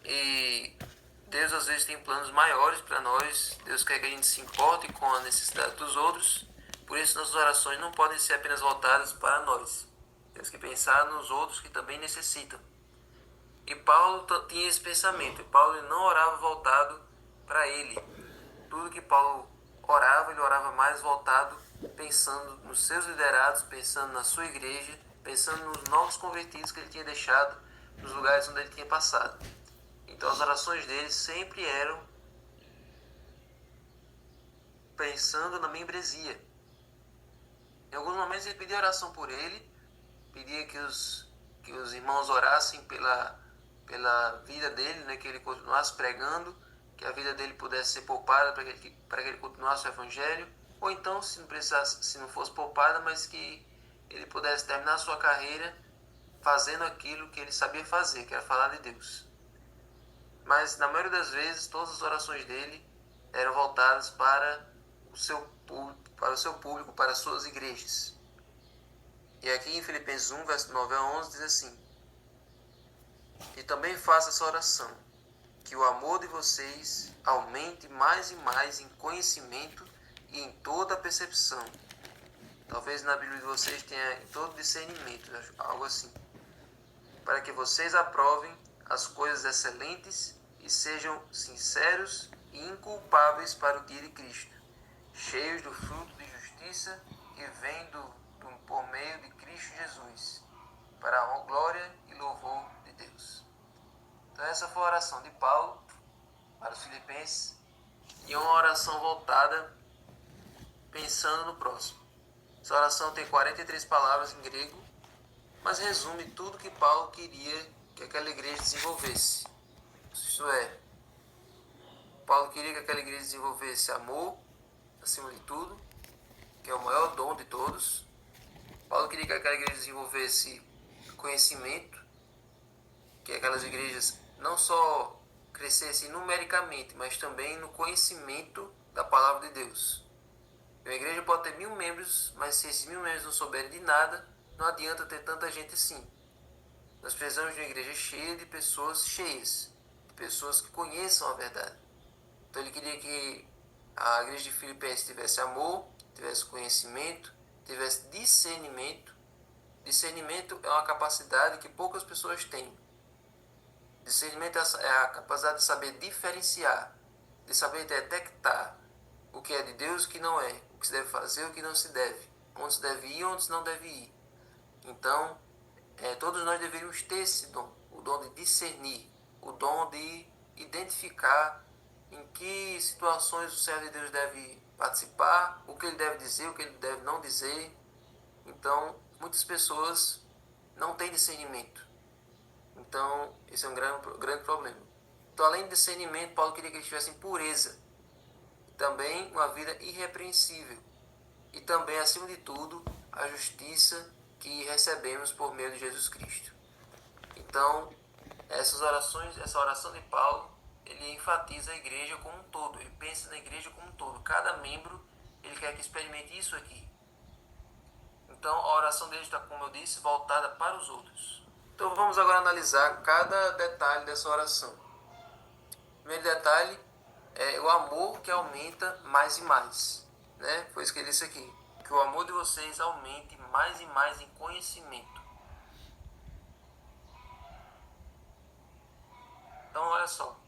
E Deus às vezes tem planos maiores para nós. Deus quer que a gente se importe com a necessidade dos outros. Por isso nossas orações não podem ser apenas voltadas para nós. Temos que pensar nos outros que também necessitam. E Paulo tinha esse pensamento. Paulo não orava voltado para ele. Tudo que Paulo orava, ele orava mais voltado, pensando nos seus liderados, pensando na sua igreja, pensando nos novos convertidos que ele tinha deixado nos lugares onde ele tinha passado. Então as orações dele sempre eram pensando na membresia. Em alguns momentos ele pedia oração por ele, pedia que os irmãos orassem pela vida dele, né, que ele continuasse pregando, que a vida dele pudesse ser poupada para que ele continuasse o evangelho, ou então, se não fosse poupada, mas que ele pudesse terminar a sua carreira fazendo aquilo que ele sabia fazer, que era falar de Deus. Mas na maioria das vezes, todas as orações dele eram voltadas para o seu público, para as suas igrejas. E aqui em Filipenses 1, verso 9 a 11, diz assim: e também faça essa oração, que o amor de vocês aumente mais e mais em conhecimento e em toda a percepção. Talvez na Bíblia de vocês tenha em todo discernimento, algo assim. Para que vocês aprovem as coisas excelentes e sejam sinceros e inculpáveis para o dia de Cristo, cheios do fruto de justiça que vem por meio de Cristo Jesus, para a glória e louvor de Deus. Então essa foi a oração de Paulo para os filipenses, e uma oração voltada pensando no próximo. Essa oração tem 43 palavras em grego, mas resume tudo que Paulo queria que aquela igreja desenvolvesse. Isto é, Paulo queria que aquela igreja desenvolvesse amor, acima de tudo, que é o maior dom de todos. Paulo queria que aquela igreja desenvolvesse conhecimento, que aquelas igrejas não só crescessem numericamente, mas também no conhecimento da palavra de Deus. Uma igreja pode ter 1000 membros, mas se esses 1000 membros não souberem de nada, não adianta ter tanta gente assim. Nós precisamos de uma igreja cheia de pessoas cheias, de pessoas que conheçam a verdade. Então ele queria que a igreja de Filipenses tivesse amor, tivesse conhecimento, tivesse discernimento. Discernimento é uma capacidade que poucas pessoas têm. Discernimento é a capacidade de saber diferenciar, de saber detectar o que é de Deus e o que não é, o que se deve fazer e o que não se deve, onde se deve ir e onde se não deve ir. Então, todos nós deveríamos ter esse dom, o dom de discernir, o dom de identificar em que situações o servo de Deus deve participar, o que ele deve dizer, o que ele deve não dizer. Então, muitas pessoas não têm discernimento. Então, esse é um grande problema. Então, além de discernimento, Paulo queria que eles tivessem pureza. Também uma vida irrepreensível. E também, acima de tudo, a justiça que recebemos por meio de Jesus Cristo. Então, essa oração de Paulo, ele enfatiza a igreja como um todo. Ele pensa na igreja como um todo. Cada membro, ele quer que experimente isso aqui. Então, a oração dele está, como eu disse, voltada para os outros. Então, vamos agora analisar cada detalhe dessa oração. O primeiro detalhe é o amor que aumenta mais e mais. Né? Foi isso que ele disse aqui. Que o amor de vocês aumente mais e mais em conhecimento. Então, olha só.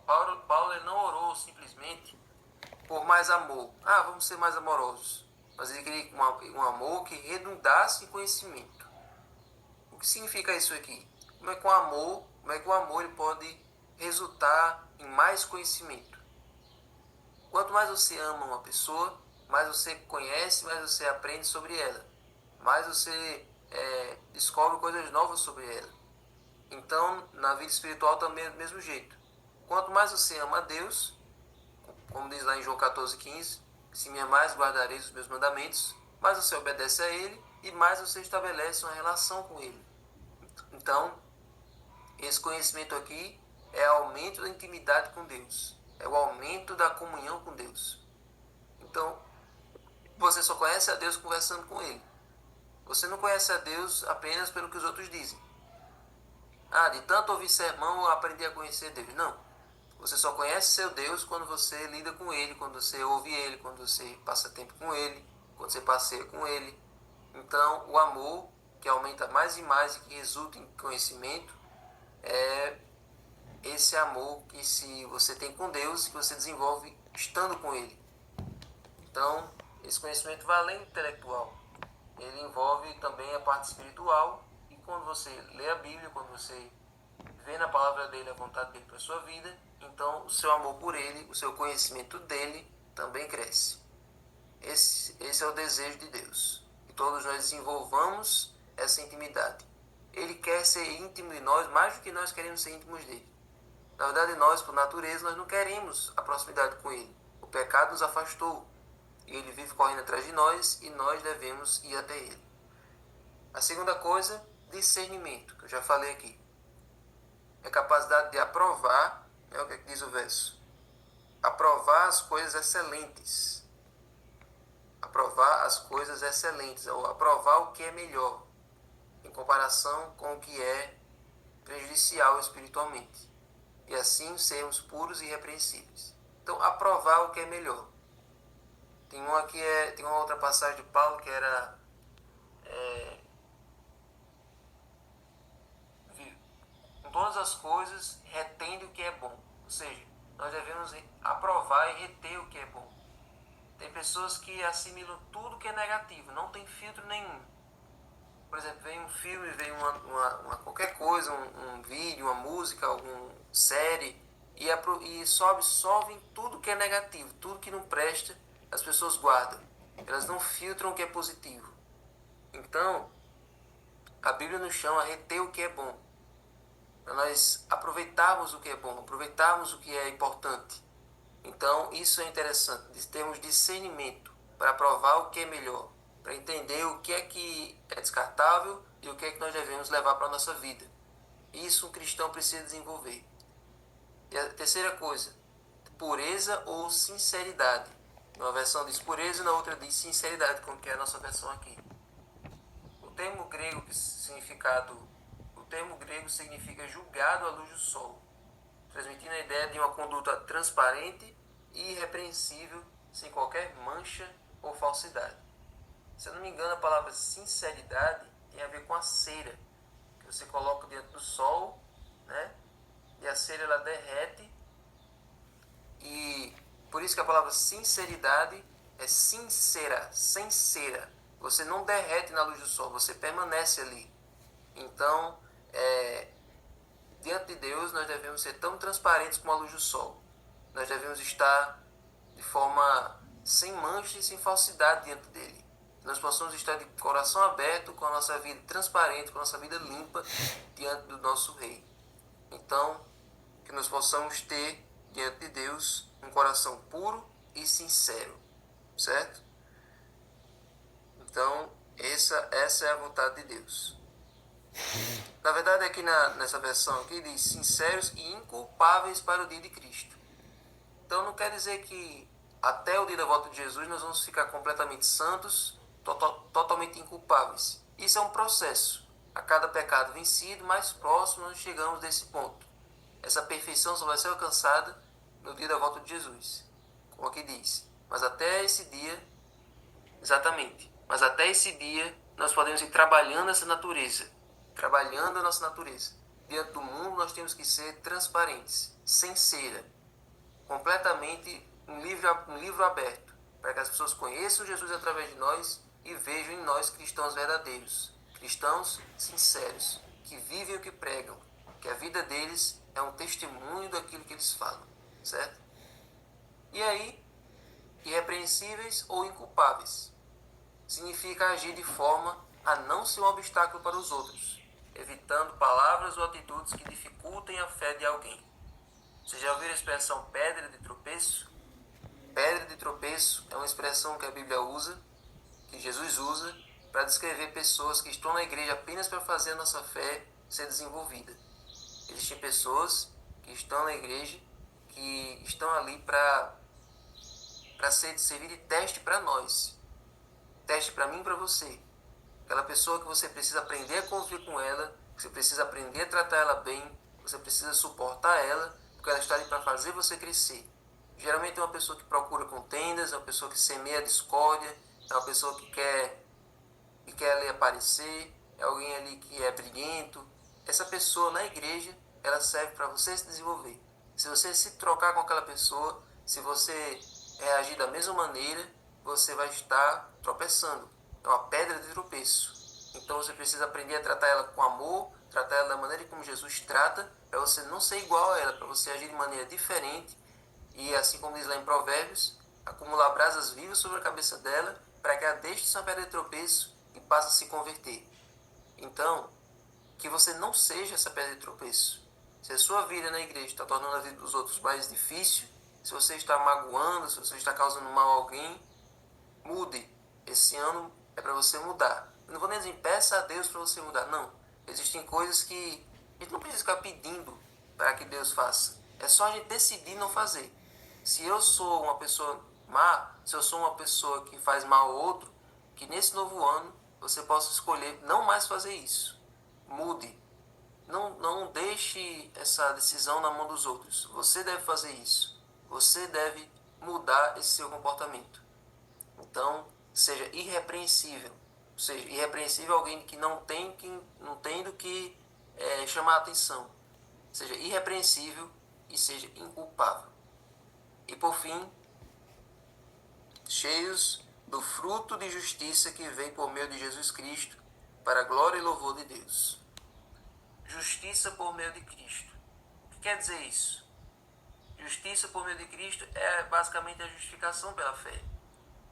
Paulo ele não orou simplesmente por mais amor. Vamos ser mais amorosos. Mas ele queria um amor que redundasse em conhecimento. O que significa isso aqui? Como é que o amor ele pode resultar em mais conhecimento? Quanto mais você ama uma pessoa, mais você conhece, mais você aprende sobre ela. Mais você descobre coisas novas sobre ela. Então, na vida espiritual também é do mesmo jeito. Quanto mais você ama a Deus, como diz lá em João 14,15, se me amais, guardareis os meus mandamentos, mais você obedece a Ele e mais você estabelece uma relação com Ele. Então, esse conhecimento aqui é o aumento da intimidade com Deus. É o aumento da comunhão com Deus. Então, você só conhece a Deus conversando com Ele. Você não conhece a Deus apenas pelo que os outros dizem. De tanto ouvir sermão eu aprendi a conhecer Deus. Não. Você só conhece seu Deus quando você lida com Ele, quando você ouve Ele, quando você passa tempo com Ele, quando você passeia com Ele. Então, o amor que aumenta mais e mais e que resulta em conhecimento é esse amor que se você tem com Deus, que você desenvolve estando com Ele. Então, esse conhecimento vai além do intelectual. Ele envolve também a parte espiritual. E quando você lê a Bíblia, quando você vê na palavra dele a vontade dele para a sua vida, então o seu amor por ele, o seu conhecimento dele também cresce. Esse é o desejo de Deus. Que todos nós desenvolvamos essa intimidade. Ele quer ser íntimo de nós mais do que nós queremos ser íntimos dele. Na verdade, nós, por natureza, nós não queremos a proximidade com ele. O pecado nos afastou. E ele vive correndo atrás de nós e nós devemos ir até ele. A segunda coisa, discernimento, que eu já falei aqui. É a capacidade de aprovar, o que é que diz o verso? Aprovar as coisas excelentes. Aprovar as coisas excelentes, ou aprovar o que é melhor, em comparação com o que é prejudicial espiritualmente. E assim sermos puros e irrepreensíveis. Então, aprovar o que é melhor. Tem uma outra passagem de Paulo que era com todas as coisas retende o que é bom. Ou seja, nós devemos aprovar e reter o que é bom. Tem pessoas que assimilam tudo que é negativo, não tem filtro nenhum. Por exemplo, vem um filme, vem uma qualquer coisa, um vídeo, uma música, alguma série, e só absorvem tudo que é negativo, tudo que não presta, as pessoas guardam. Elas não filtram o que é positivo. Então, a Bíblia nos chama a reter o que é bom. Para nós aproveitarmos o que é bom, aproveitarmos o que é importante. Então, isso é interessante, termos discernimento para provar o que é melhor, para entender o que é descartável e o que é que nós devemos levar para a nossa vida. Isso um cristão precisa desenvolver. E a terceira coisa, pureza ou sinceridade. Uma versão diz pureza e na outra diz sinceridade, como que é a nossa versão aqui. O termo grego significa julgado à luz do sol, transmitindo a ideia de uma conduta transparente e irrepreensível, sem qualquer mancha ou falsidade. Se eu não me engano, a palavra sinceridade tem a ver com a cera, que você coloca diante do sol, né? E a cera ela derrete, e por isso que a palavra sinceridade é sincera, sem cera. Você não derrete na luz do sol, você permanece ali. Então, diante de Deus, nós devemos ser tão transparentes como a luz do sol. Nós devemos estar de forma sem mancha e sem falsidade diante dele. Nós possamos estar de coração aberto, com a nossa vida transparente, com a nossa vida limpa diante do nosso Rei. Então, que nós possamos ter diante de Deus um coração puro e sincero, certo? Então, essa é a vontade de Deus. Na verdade, aqui nessa versão aqui diz sinceros e inculpáveis para o dia de Cristo. Então não quer dizer que até o dia da volta de Jesus nós vamos ficar completamente santos, totalmente inculpáveis. Isso é um processo. A cada pecado vencido, mais próximo nós chegamos desse ponto. Essa perfeição só vai ser alcançada no dia da volta de Jesus. Como aqui diz. Mas até esse dia nós podemos ir trabalhando essa natureza. Trabalhando a nossa natureza. Diante do mundo nós temos que ser transparentes, sem cera, completamente um livro aberto, para que as pessoas conheçam Jesus através de nós e vejam em nós cristãos verdadeiros, cristãos sinceros, que vivem o que pregam, que a vida deles é um testemunho daquilo que eles falam, certo? E aí, irrepreensíveis ou inculpáveis, significa agir de forma a não ser um obstáculo para os outros, evitando palavras ou atitudes que dificultem a fé de alguém. Você já ouviu a expressão pedra de tropeço? Pedra de tropeço é uma expressão que a Bíblia usa, que Jesus usa, para descrever pessoas que estão na igreja apenas para fazer a nossa fé ser desenvolvida. Existem pessoas que estão na igreja, que estão ali para servir de teste para nós. Teste para mim e para você. Aquela pessoa que você precisa aprender a conviver com ela Você precisa aprender a tratar ela bem, você precisa suportar ela, porque ela está ali para fazer você crescer. Geralmente é uma pessoa que procura contendas, é uma pessoa que semeia discórdia, é uma pessoa que quer ali aparecer, é alguém ali que é briguento. Essa pessoa na igreja, ela serve para você se desenvolver. Se você se trocar com aquela pessoa, se você reagir da mesma maneira, você vai estar tropeçando. É uma pedra de tropeço. Então você precisa aprender a tratar ela com amor, tratar ela da maneira como Jesus trata, para você não ser igual a ela, para você agir de maneira diferente e, assim como diz lá em Provérbios, acumular brasas vivas sobre a cabeça dela, para que ela deixe de ser uma pedra de tropeço e passe a se converter. Então, que você não seja essa pedra de tropeço. Se a sua vida na igreja está tornando a vida dos outros mais difícil, se você está magoando, se você está causando mal a alguém, mude. Esse ano é para você mudar. Eu não vou nem dizer peça a Deus para você mudar, não. Existem coisas que a gente não precisa ficar pedindo para que Deus faça. É só a gente decidir não fazer. Se eu sou uma pessoa má, se eu sou uma pessoa que faz mal ao outro, que nesse novo ano você possa escolher não mais fazer isso. Mude. Não deixe essa decisão na mão dos outros. Você deve fazer isso. Você deve mudar esse seu comportamento. Então, seja irrepreensível. Ou seja, irrepreensível é alguém que não tem do que chamar a atenção. Seja irrepreensível e seja inculpável. E por fim, cheios do fruto de justiça que vem por meio de Jesus Cristo, para a glória e louvor de Deus. Justiça por meio de Cristo. O que quer dizer isso? Justiça por meio de Cristo é basicamente a justificação pela fé.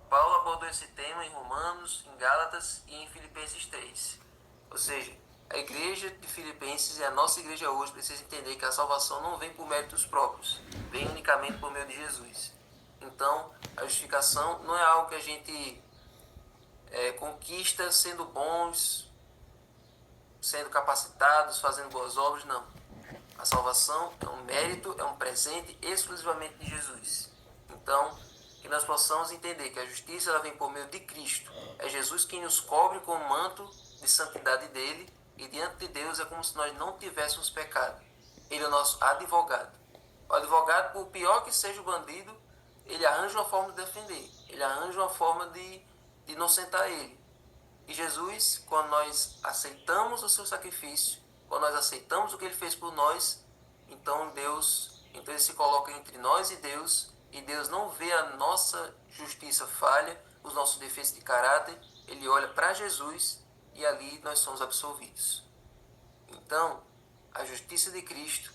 Paulo abordou esse tema em Romanos, em Gálatas e em Filipenses 3. Ou seja, a igreja de Filipenses e a nossa igreja hoje precisa entender que a salvação não vem por méritos próprios, vem unicamente por meio de Jesus. Então, a justificação não é algo que a gente conquista sendo bons, sendo capacitados, fazendo boas obras, não. A salvação é um mérito, é um presente exclusivamente de Jesus. Então, que nós possamos entender que a justiça ela vem por meio de Cristo. É Jesus quem nos cobre com o manto de santidade dele e diante de Deus é como se nós não tivéssemos pecado. Ele é o nosso advogado. O advogado, por pior que seja o bandido, ele arranja uma forma de defender. Ele arranja uma forma de inocentar ele. E Jesus, quando nós aceitamos o seu sacrifício, quando nós aceitamos o que ele fez por nós, então ele se coloca entre nós e Deus não vê a nossa justiça falha, os nossos defeitos de caráter, ele olha para Jesus e ali nós somos absolvidos. Então, a justiça de Cristo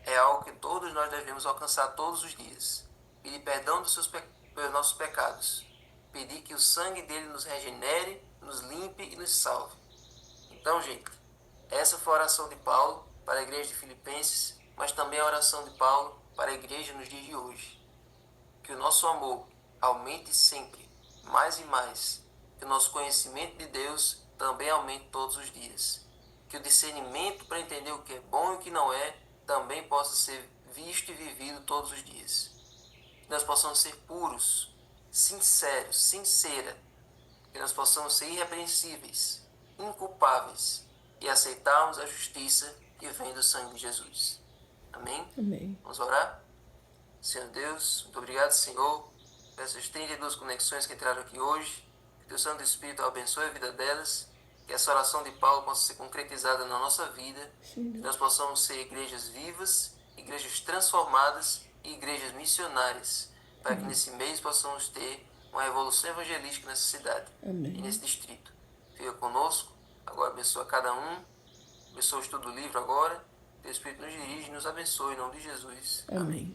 é algo que todos nós devemos alcançar todos os dias. Pedir perdão pelos nossos pecados. Pedir que o sangue dele nos regenere, nos limpe e nos salve. Então, gente, essa foi a oração de Paulo para a igreja de Filipenses, mas também a oração de Paulo para a igreja nos dias de hoje. Que o nosso amor aumente sempre, mais e mais. Que o nosso conhecimento de Deus também aumente todos os dias. Que o discernimento para entender o que é bom e o que não é também possa ser visto e vivido todos os dias. Que nós possamos ser puros, sinceros, sincera. Que nós possamos ser irrepreensíveis, inculpáveis e aceitarmos a justiça que vem do sangue de Jesus. Amém? Amém. Vamos orar? Senhor Deus, muito obrigado, Senhor, por essas 32 conexões que entraram aqui hoje. Que Teu Santo Espírito abençoe a vida delas. Que essa oração de Paulo possa ser concretizada na nossa vida. Sim, que nós possamos ser igrejas vivas, igrejas transformadas e igrejas missionárias. Para que nesse mês possamos ter uma revolução evangelística nessa cidade Amém. e nesse distrito. Fica conosco. Agora abençoa cada um. Abençoa o estudo do livro agora. Teu Espírito nos dirige e nos abençoe em nome de Jesus. Amém.